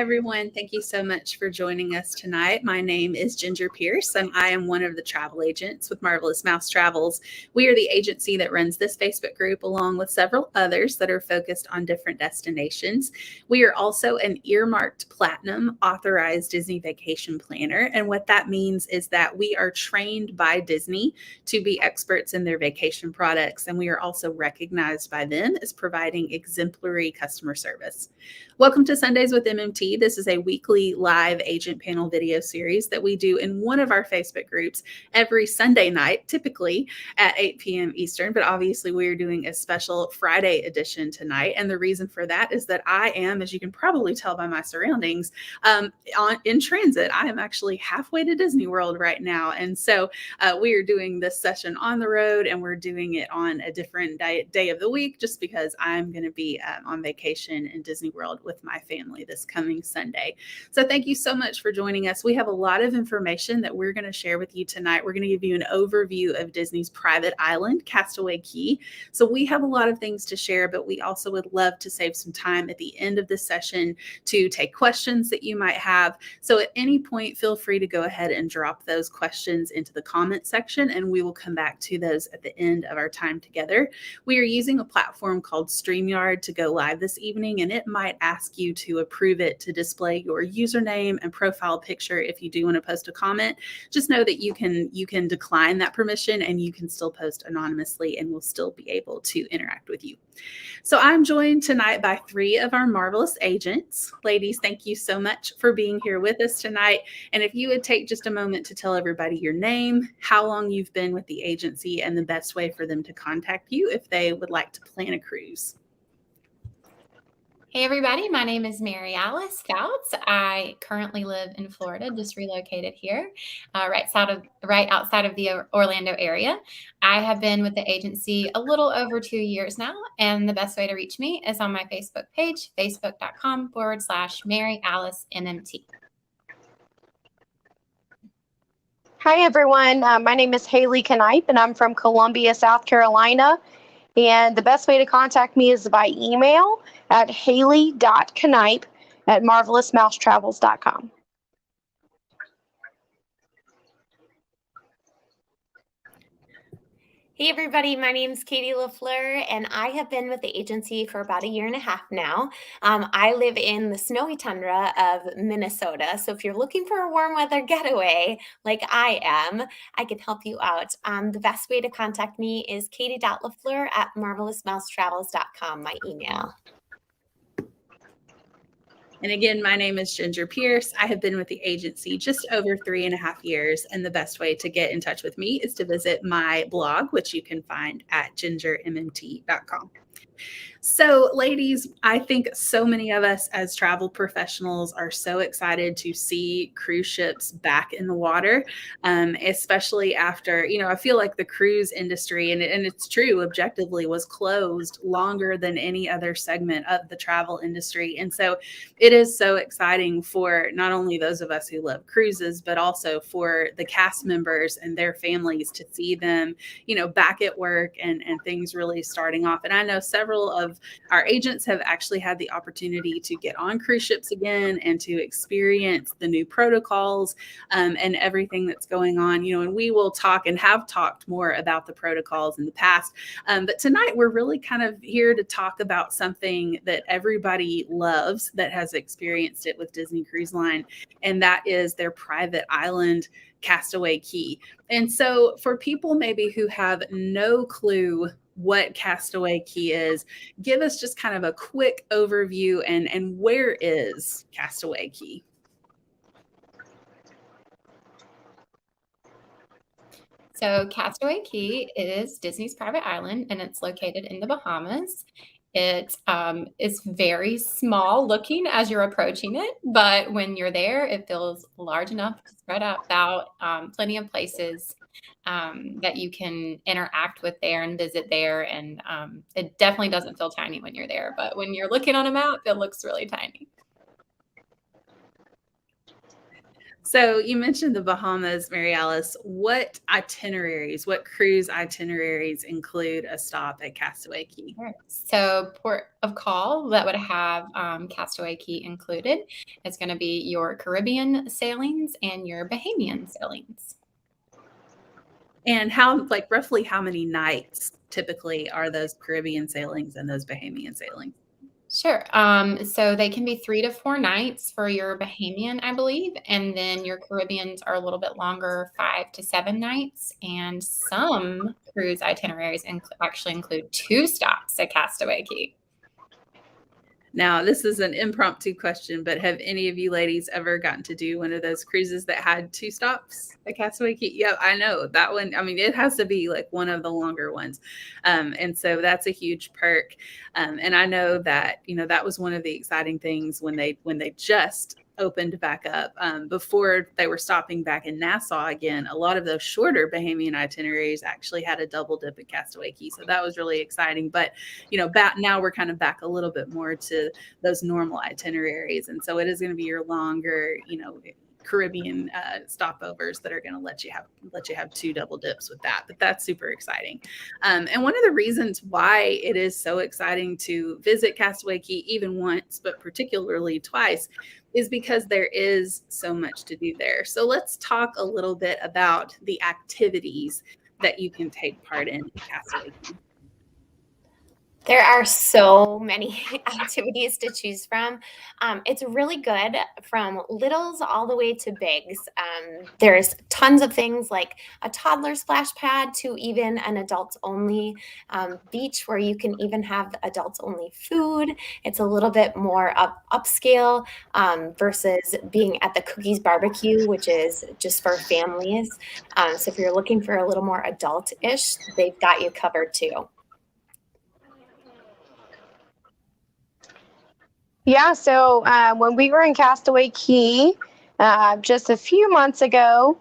everyone. Thank you so much for joining us tonight. My name is Ginger Pierce, and I am one of the travel agents with Marvelous Mouse Travels. We are the agency that runs this Facebook group, along with several others that are focused on different destinations. We are also an earmarked platinum authorized Disney vacation planner. And what that means is that we are trained by Disney to be experts in their vacation products, and we are also recognized by them as providing exemplary customer service. Welcome to Sundays with MMT. This is a weekly live agent panel video series that we do in one of our Facebook groups every Sunday night, typically at 8 p.m. Eastern, but obviously we are doing a special Friday edition tonight. And the reason for that is that I am, as you can probably tell by my surroundings, in transit. I am actually halfway to Disney World right now. And so we are doing this session on the road, and we're doing it on a different day of the week just because I'm going to be on vacation in Disney World with my family this coming Sunday. So thank you so much for joining us. We have a lot of information that we're going to share with you tonight. We're going to give you an overview of Disney's private island, Castaway Cay. So we have a lot of things to share, but we also would love to save some time at the end of this session to take questions that you might have. So at any point, feel free to go ahead and drop those questions into the comment section, and we will come back to those at the end of our time together. We are using a platform called StreamYard to go live this evening, and it might ask you to approve it to display your username and profile picture. If you do want to post a comment, just know that you can decline that permission, and you can still post anonymously, and we'll still be able to interact with you. So I'm joined tonight by three of our marvelous agents. Ladies, thank you so much for being here with us tonight. And if you would take just a moment to tell everybody your name, how long you've been with the agency, and the best way for them to contact you if they would like to plan a cruise. Hey everybody, my name is Mary Alice Fouts. I currently live in Florida, just relocated here, right outside of the Orlando area. I have been with the agency a little over 2 years now, and the best way to reach me is on my Facebook page, facebook.com/Mary Alice MMT. Hi everyone, my name is Haley Knipe, and I'm from Columbia, South Carolina. And the best way to contact me is by email at haley.knipe@marvelousmousetravels.com. Hey everybody, my name is Katie LaFleur, and I have been with the agency for about 1.5 years now. I live in the snowy tundra of Minnesota, so if you're looking for a warm weather getaway like I am, I can help you out. The best way to contact me is katie.lafleur@marvelousmousetravels.com, my email. And again, my name is Ginger Pierce. I have been with the agency just over 3.5 years. And the best way to get in touch with me is to visit my blog, which you can find at gingermmt.com. So, ladies, I think so many of us as travel professionals are so excited to see cruise ships back in the water, especially after, I feel like the cruise industry, and it's true, objectively, was closed longer than any other segment of the travel industry. And so it is so exciting for not only those of us who love cruises, but also for the cast members and their families to see them, back at work and things really starting off. And I know several of our agents have actually had the opportunity to get on cruise ships again and to experience the new protocols and everything that's going on, and we will talk and have talked more about the protocols in the past. But tonight we're really kind of here to talk about something that everybody loves that has experienced it with Disney Cruise Line, and that is their private island, Castaway Cay. And so for people maybe who have no clue what Castaway Cay is, give us just kind of a quick overview and where is Castaway Cay? So Castaway Cay is Disney's private island, and it's located in the Bahamas. It is very small looking as you're approaching it, but when you're there, it feels large enough to spread out about plenty of places that you can interact with there and visit there. And it definitely doesn't feel tiny when you're there, but when you're looking on a map, it looks really tiny. So you mentioned the Bahamas, Mary Alice. What itineraries, what cruise itineraries include a stop at Castaway Cay? Sure. So port of call that would have Castaway Cay included is going to be your Caribbean sailings and your Bahamian sailings. And roughly how many nights typically are those Caribbean sailings and those Bahamian sailings? Sure. So they can be 3 to 4 nights for your Bahamian, I believe, and then your Caribbeans are a little bit longer, 5 to 7 nights. And some cruise itineraries actually include 2 stops at Castaway Cay. Now, this is an impromptu question, but have any of you ladies ever gotten to do one of those cruises that had 2 stops at Castaway Cay? Yeah, I know that one. I mean, it has to be like one of the longer ones. And so that's a huge perk. And I know that, that was one of the exciting things when they just opened back up before they were stopping back in Nassau again. A lot of those shorter Bahamian itineraries actually had a double dip at Castaway Cay, so that was really exciting. But now we're kind of back a little bit more to those normal itineraries, and so it is going to be your longer, Caribbean stopovers that are going to let you have 2 double dips with that. But that's super exciting. And one of the reasons why it is so exciting to visit Castaway Cay even once, but particularly twice, is because there is so much to do there. So let's talk a little bit about the activities that you can take part in Castaway Cay. There are so many activities to choose from. It's really good from littles all the way to bigs. There's tons of things like a toddler splash pad to even an adults only beach where you can even have adults only food. It's a little bit more upscale versus being at the Cookies Barbecue, which is just for families. So if you're looking for a little more adult-ish, they've got you covered too. Yeah, so when we were in Castaway Cay just a few months ago,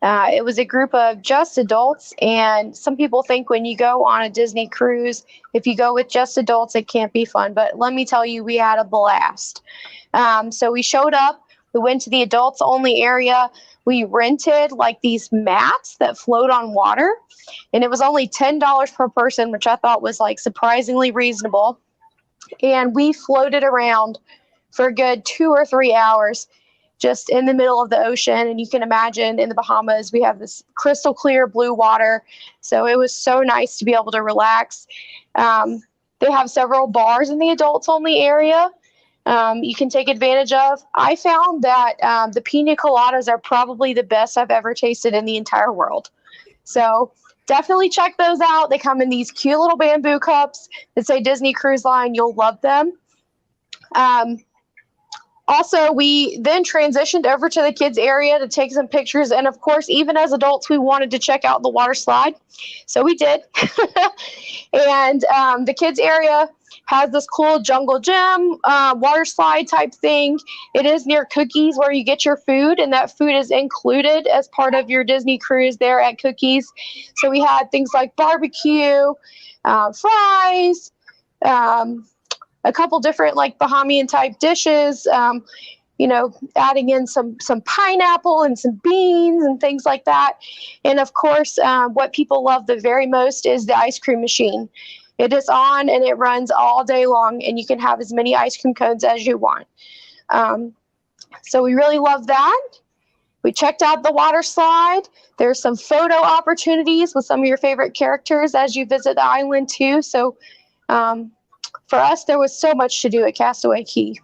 it was a group of just adults. And some people think when you go on a Disney cruise, if you go with just adults, it can't be fun. But let me tell you, we had a blast. So we showed up, we went to the adults only area. We rented like these mats that float on water. And it was only $10 per person, which I thought was like surprisingly reasonable. And we floated around for a good 2 or 3 hours just in the middle of the ocean. And you can imagine in the Bahamas, we have this crystal clear blue water. So it was so nice to be able to relax. They have several bars in the adults only area you can take advantage of. I found that the pina coladas are probably the best I've ever tasted in the entire world. So definitely check those out. They come in these cute little bamboo cups that say Disney Cruise Line. You'll love them. Also, we then transitioned over to the kids area to take some pictures. And of course, even as adults, we wanted to check out the water slide. So we did. And the kids area has this cool jungle gym, water slide type thing. It is near Cookies where you get your food, and that food is included as part of your Disney cruise there at Cookies. So we had things like barbecue, fries, a couple different like Bahamian type dishes, adding in some pineapple and some beans and things like that. And of course, what people love the very most is the ice cream machine. It is on and it runs all day long, and you can have as many ice cream cones as you want. So we really love that. We checked out the water slide. There's some photo opportunities with some of your favorite characters as you visit the island too. So for us, there was so much to do at Castaway Cay.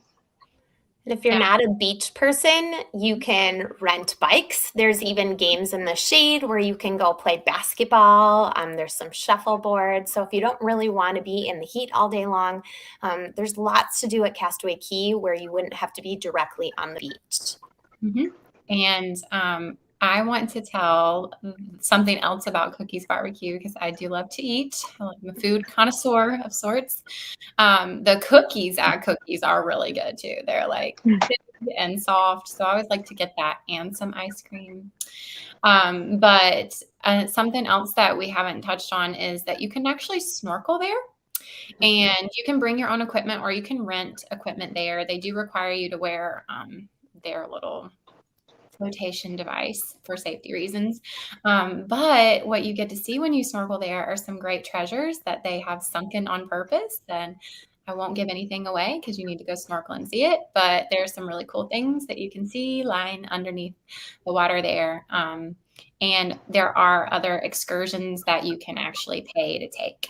And if you're not a beach person, you can rent bikes. There's even games in the shade where you can go play basketball. There's some shuffleboard. So if you don't really want to be in the heat all day long, there's lots to do at Castaway Cay where you wouldn't have to be directly on the beach. Mm-hmm. And I want to tell something else about Cookies Barbecue because I do love to eat. I'm a food connoisseur of sorts. The cookies at Cookies are really good too. They're like big and soft. So I always like to get that and some ice cream. But something else that we haven't touched on is that you can actually snorkel there. And you can bring your own equipment or you can rent equipment there. They do require you to wear their little flotation device for safety reasons. But what you get to see when you snorkel there are some great treasures that they have sunken on purpose. And I won't give anything away because you need to go snorkel and see it. But there's some really cool things that you can see lying underneath the water there. And there are other excursions that you can actually pay to take.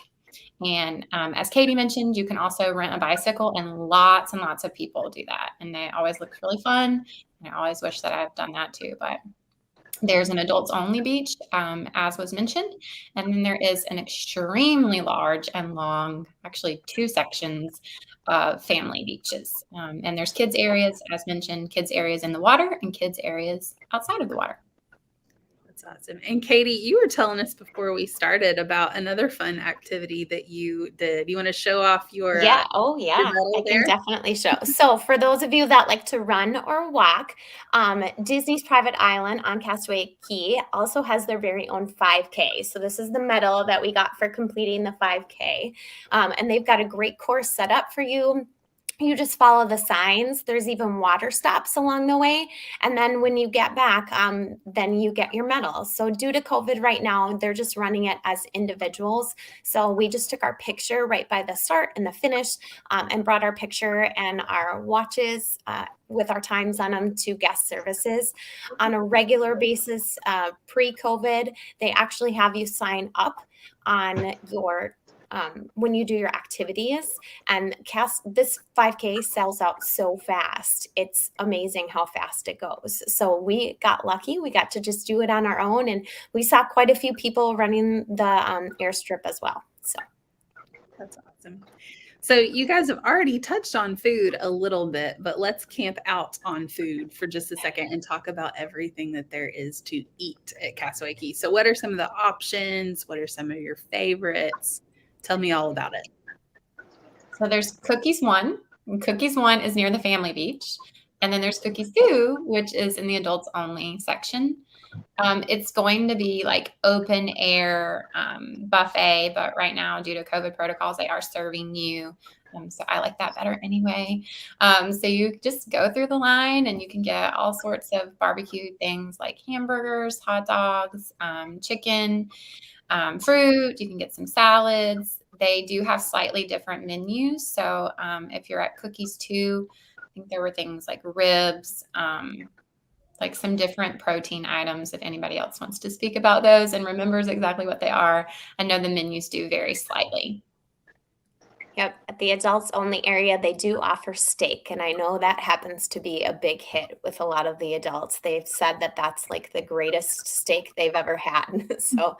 And as Katie mentioned, you can also rent a bicycle, and lots of people do that. And they always look really fun. And I always wish that I've done that too. But there's an adults only beach, as was mentioned. And then there is an extremely large and long, actually 2 sections of family beaches. And there's kids areas, as mentioned, kids areas in the water and kids areas outside of the water. That's awesome. And Katie, you were telling us before we started about another fun activity that you did. You want to show off your Yeah. medal I there? can definitely show. So for those of you that like to run or walk, Disney's Private Island on Castaway Cay also has their very own 5K. So this is the medal that we got for completing the 5K. And they've got a great course set up for you. You just follow the signs. There's even water stops along the way. And then when you get back, then you get your medal. So due to COVID right now, they're just running it as individuals. So we just took our picture right by the start and the finish, and brought our picture and our watches with our times on them to guest services. On a regular basis, pre-COVID, they actually have you sign up on your when you do your activities, and this 5K sells out so fast. It's amazing how fast it goes. So we got lucky. We got to just do it on our own, and we saw quite a few people running the airstrip as well. So that's awesome. So you guys have already touched on food a little bit, but let's camp out on food for just a second and talk about everything that there is to eat at Castaway Cay. So what are some of the options? What are some of your favorites? Tell me all about it. So there's Cookies 1. And Cookies 1 is near the family beach. And then there's Cookies 2, which is in the adults only section. It's going to be like open air buffet, but right now, due to COVID protocols, they are serving you. So I like that better anyway. So you just go through the line and you can get all sorts of barbecue things like hamburgers, hot dogs, chicken, fruit. You can get some salads. They do have slightly different menus. So if you're at Cookies 2, I think there were things like ribs, like some different protein items. If anybody else wants to speak about those and remembers exactly what they are, I know the menus do vary slightly. Yep. At the adults only area, they do offer steak. And I know that happens to be a big hit with a lot of the adults. They've said that that's like the greatest steak they've ever had. So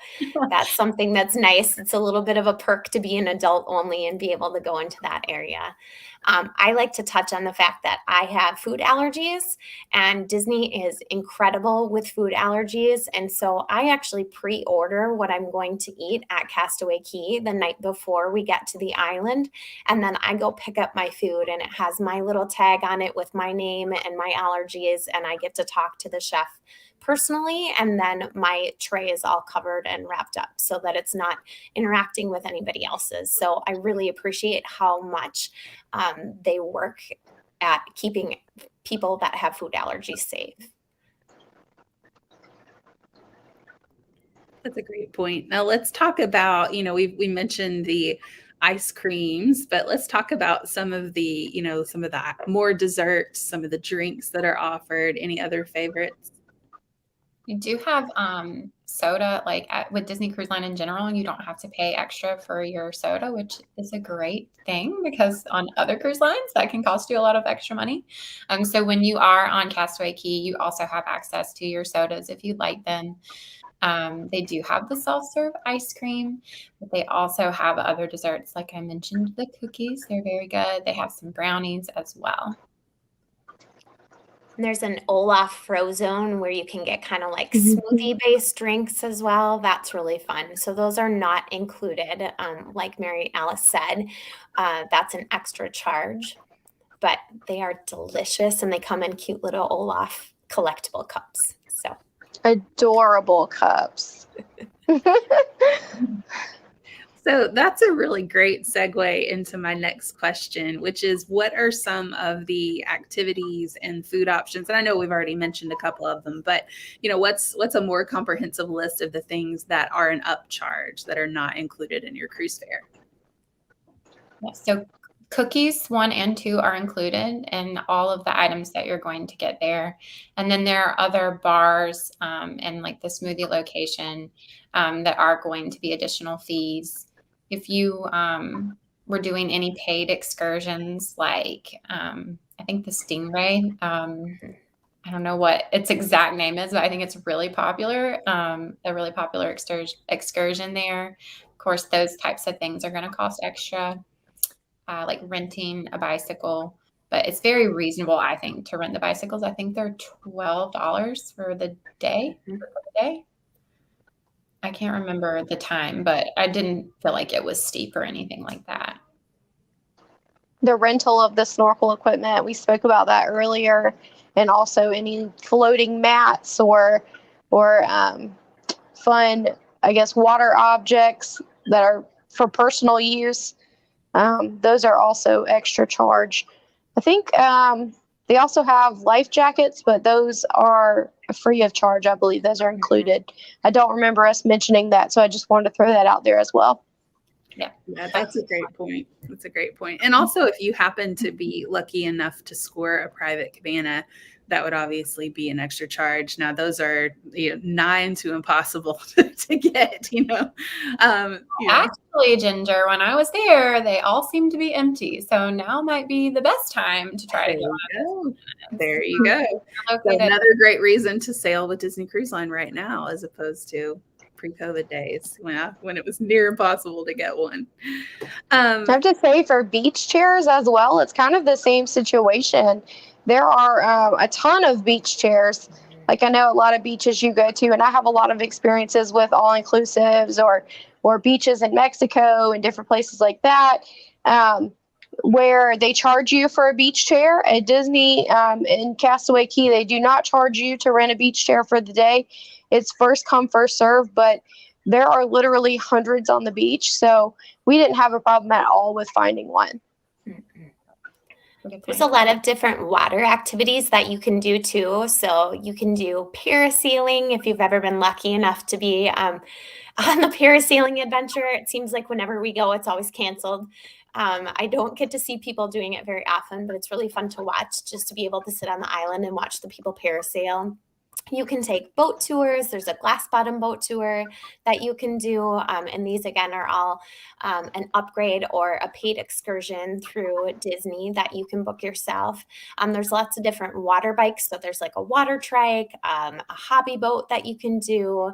that's something that's nice. It's a little bit of a perk to be an adult only and be able to go into that area. I like to touch on the fact that I have food allergies, and Disney is incredible with food allergies. And so I actually pre-order what I'm going to eat at Castaway Cay the night before we get to the island. And then I go pick up my food, and it has my little tag on it with my name and my allergies. And I get to talk to the chef personally, and then my tray is all covered and wrapped up so that it's not interacting with anybody else's. So I really appreciate how much they work at keeping people that have food allergies safe. That's a great point. Now let's talk about, we mentioned the ice creams, but let's talk about some of the more desserts, some of the drinks that are offered. Any other favorites? You do have soda, like with Disney Cruise Line in general, and you don't have to pay extra for your soda, which is a great thing because on other cruise lines, that can cost you a lot of extra money. So when you are on Castaway Cay, you also have access to your sodas if you'd like them. They do have the self-serve ice cream, but they also have other desserts. Like I mentioned, the cookies, they're very good. They have some brownies as well. And there's an Olaf Frozone where you can get kind of like smoothie-based drinks as well. That's really fun. So those are not included. Like Mary Alice said, that's an extra charge, but they are delicious, and they come in cute little Olaf collectible cups. So adorable cups. So that's a really great segue into my next question, which is what are some of the activities and food options? And I know we've already mentioned a couple of them, but what's a more comprehensive list of the things that are an upcharge that are not included in your cruise fare? Yeah, so cookies 1 and 2 are included in all of the items that you're going to get there. And then there are other bars and like the smoothie location that are going to be additional fees. If you were doing any paid excursions, like I think the Stingray, I don't know what its exact name is, but I think it's really popular, a really popular excursion there. Of course, those types of things are going to cost extra. Like renting a bicycle, but it's very reasonable, I think, to rent the bicycles. I think they're $12 for the day. I can't remember the time, but I didn't feel like it was steep or anything like that. The rental of the snorkel equipment, we spoke about that earlier, and also any floating mats or fun, I guess, water objects that are for personal use. Those are also extra charge. I think they also have life jackets, but those are free of charge. I believe those are included. I don't remember us mentioning that, so I just wanted to throw that out there as well. Yeah, that's a great point. That's a great point. And also, if you happen to be lucky enough to score a private cabana, that would obviously be an extra charge. Now, those are nigh to impossible to get. Actually, Ginger, when I was there, they all seemed to be empty. So now might be the best time to try to go. There you go. So another great reason to sail with Disney Cruise Line right now, as opposed to pre-COVID days when it was near impossible to get one. I have to say, for beach chairs as well, it's kind of the same situation. There are a ton of beach chairs. Like, I know a lot of beaches you go to, and I have a lot of experiences with all-inclusives or beaches in Mexico and different places like that, where they charge you for a beach chair. At Disney in Castaway Cay, they do not charge you to rent a beach chair for the day. It's first come, first serve, but there are literally hundreds on the beach. So we didn't have a problem at all with finding one. There's a lot of different water activities that you can do too. So you can do parasailing if you've ever been lucky enough to be on the parasailing adventure. It seems like whenever we go, it's always canceled. I don't get to see people doing it very often, but it's really fun to watch, just to be able to sit on the island and watch the people parasail. You can take boat tours. There's a glass bottom boat tour that you can do. And these, again, are all an upgrade or a paid excursion through Disney that you can book yourself. There's lots of different water bikes. So there's like a water trike, a hobby boat that you can do.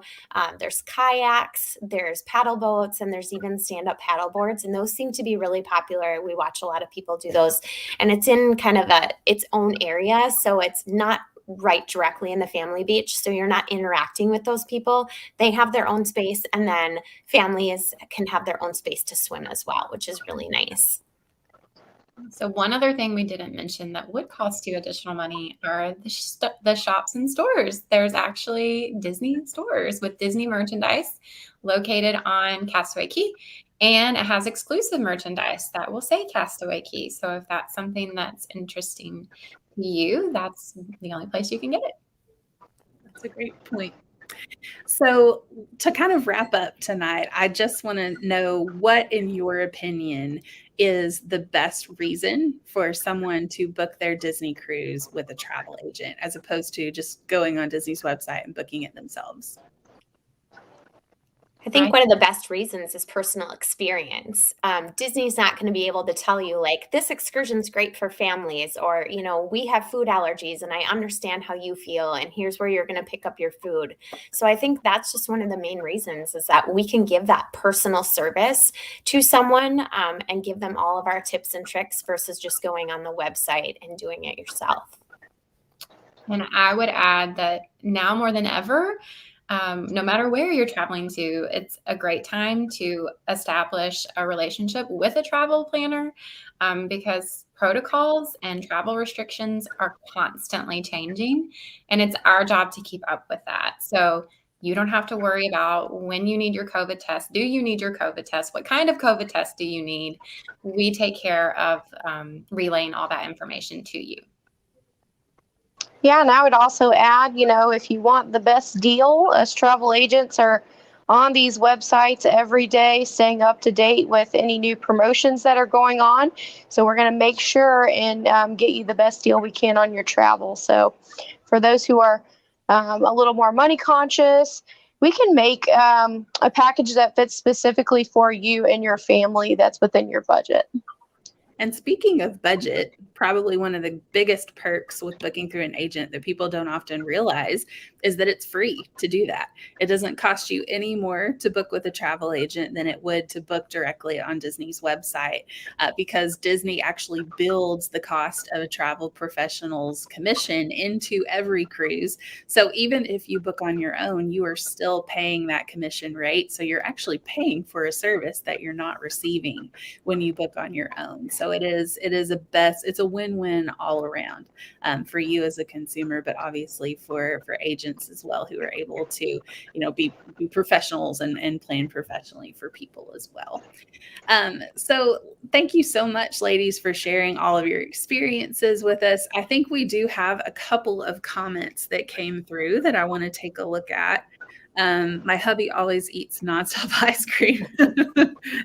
There's kayaks, there's paddle boats, and there's even stand-up paddle boards. And those seem to be really popular. We watch a lot of people do those. And it's in kind of its own area. So it's not right directly in the family beach. So you're not interacting with those people. They have their own space, and then families can have their own space to swim as well, which is really nice. So one other thing we didn't mention that would cost you additional money are the shops and stores. There's actually Disney stores with Disney merchandise located on Castaway Cay, and it has exclusive merchandise that will say Castaway Cay. So if that's something that's interesting to you, that's the only place you can get it. That's a great point. So to kind of wrap up tonight, I just want to know what, in your opinion, is the best reason for someone to book their Disney cruise with a travel agent, as opposed to just going on Disney's website and booking it themselves? I think one of the best reasons is personal experience. Disney's not going to be able to tell you, like, this excursion's great for families, or, we have food allergies and I understand how you feel, and here's where you're going to pick up your food. So I think that's just one of the main reasons, is that we can give that personal service to someone and give them all of our tips and tricks versus just going on the website and doing it yourself. And I would add that now more than ever, no matter where you're traveling to, it's a great time to establish a relationship with a travel planner because protocols and travel restrictions are constantly changing, and it's our job to keep up with that. So You don't have to worry about when you need your COVID test. Do you need your COVID test? What kind of COVID test do you need? We take care of relaying all that information to you. Yeah, and I would also add, if you want the best deal, us travel agents are on these websites every day, staying up to date with any new promotions that are going on. So we're going to make sure and get you the best deal we can on your travel. So for those who are a little more money conscious, we can make a package that fits specifically for you and your family that's within your budget. And speaking of budget, probably one of the biggest perks with booking through an agent that people don't often realize is that it's free to do that. It doesn't cost you any more to book with a travel agent than it would to book directly on Disney's website, because Disney actually builds the cost of a travel professional's commission into every cruise. So even if you book on your own, you are still paying that commission rate. So you're actually paying for a service that you're not receiving when you book on your own. So it's a win-win all around for you as a consumer, but obviously for agents as well, who are able to, be professionals and plan professionally for people as well. So thank you so much, ladies, for sharing all of your experiences with us. I think we do have a couple of comments that came through that I want to take a look at. My hubby always eats nonstop ice cream.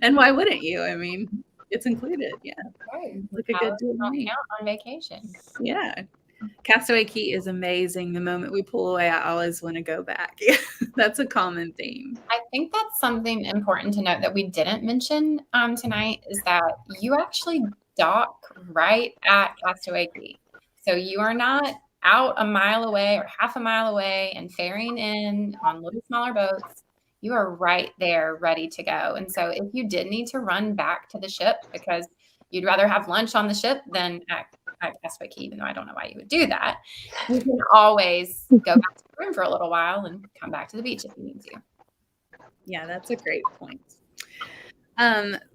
And why wouldn't you? I mean, it's included. Yeah. Right. Look a good deal to me. On vacation. Yeah. Castaway Cay is amazing. The moment we pull away, I always want to go back. That's a common theme. I think that's something important to note that we didn't mention tonight, is that you actually dock right at Castaway Cay. So you are not out a mile away or half a mile away and ferrying in on little smaller boats. You are right there ready to go. And so if you did need to run back to the ship because you'd rather have lunch on the ship than at Castaway Cay, even though I don't know why you would do that, you can always go back to the room for a little while and come back to the beach if you need to. Yeah, that's a great point.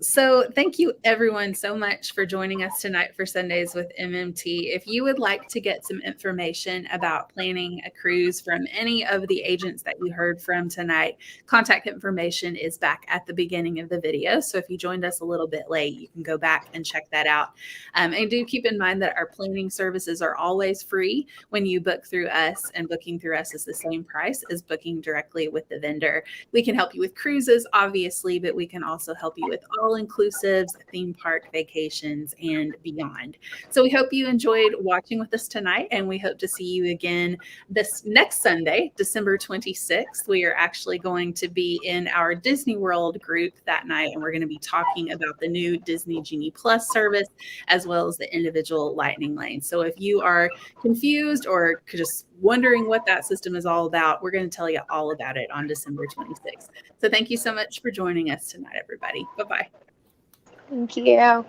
So thank you everyone so much for joining us tonight for Sundays with MMT. If you would like to get some information about planning a cruise from any of the agents that you heard from tonight, contact information is back at the beginning of the video. So if you joined us a little bit late, you can go back and check that out. And do keep in mind that our planning services are always free when you book through us, and booking through us is the same price as booking directly with the vendor. We can help you with cruises, obviously, but we can also help you with all-inclusives, theme park vacations, and beyond. So we hope you enjoyed watching with us tonight, and we hope to see you again this next Sunday, December 26th. We are actually going to be in our Disney World group that night, and we're going to be talking about the new Disney Genie Plus service, as well as the individual Lightning Lane. So if you are confused or just wondering what that system is all about, we're going to tell you all about it on December 26th. So thank you so much for joining us tonight, everybody. Bye-bye. Thank you.